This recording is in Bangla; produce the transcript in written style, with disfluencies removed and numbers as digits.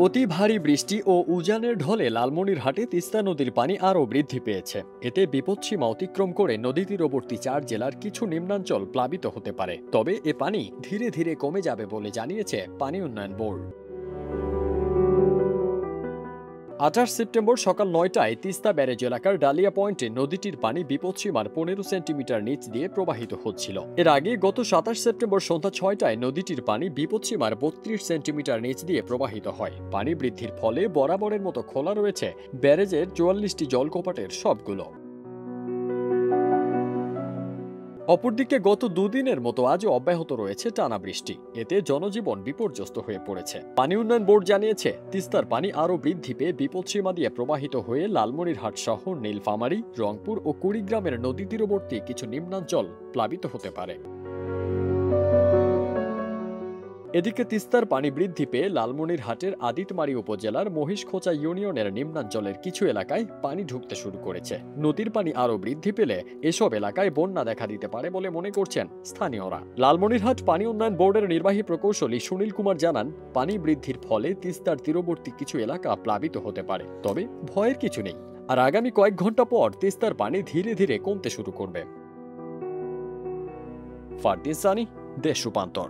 অতি ভারী বৃষ্টি ও উজানের ঢলে লালমনিরহাটে তিস্তা নদীর পানি আরও বৃদ্ধি পেয়েছে। এতে বিপৎসীমা অতিক্রম করে নদী তীরবর্তী 4 জেলার কিছু নিম্নাঞ্চল প্লাবিত হতে পারে। তবে এ পানি ধীরে ধীরে কমে যাবে বলে জানিয়েছে পানি উন্নয়ন বোর্ড। 28 সেপ্টেম্বর সকাল 9টায় তিস্তা ব্যারেজ এলাকার ডালিয়া পয়েন্টে নদীটির পানি বিপৎসীমার 15 সেন্টিমিটার নিচ দিয়ে প্রবাহিত হচ্ছিল। এর আগে গত 27 সেপ্টেম্বর সন্ধ্যা 6টায় নদীটির পানি বিপৎসীমার 32 সেন্টিমিটার নিচ দিয়ে প্রবাহিত হয়। পানি বৃদ্ধির ফলে বরাবরের মতো খোলা রয়েছে ব্যারেজের 44টি জলকপাটের সবগুলো। অপরদিকে গত দুদিনের মতো আজও অব্যাহত রয়েছে টানা বৃষ্টি। এতে জনজীবন বিপর্যস্ত হয়ে পড়েছে। পানি উন্নয়ন বোর্ড জানিয়েছে, তিস্তার পানি আরও বৃদ্ধি পেয়ে বিপৎসীমা দিয়ে প্রবাহিত হয়ে লালমনিরহাট সহ নীলফামারী, রংপুর ও কুড়িগ্রামের নদী তীরবর্তী কিছু নিম্নাঞ্চল প্লাবিত হতে পারে। এদিকে তিস্তার পানি বৃদ্ধি পেয়ে লালমনিরহাটের আদিতমারী উপজেলার মহিষখোঁচা ইউনিয়নের নিম্নাঞ্চলের কিছু এলাকায় পানি ঢুকতে শুরু করেছে। নদীর পানি আরও বৃদ্ধি পেলে এসব এলাকায় বন্যা দেখা দিতে পারে বলে মনে করছেন স্থানীয়রা। লালমনিরহাট পানি উন্নয়ন বোর্ডের নির্বাহী প্রকৌশলী সুনীল কুমার জানান, পানি বৃদ্ধির ফলে তিস্তার তীরবর্তী কিছু এলাকা প্লাবিত হতে পারে, তবে ভয়ের কিছু নেই। আর আগামী কয়েক ঘন্টা পর তিস্তার পানি ধীরে ধীরে কমতে শুরু করবে। ফারদিন সানি, দেশ রূপান্তর।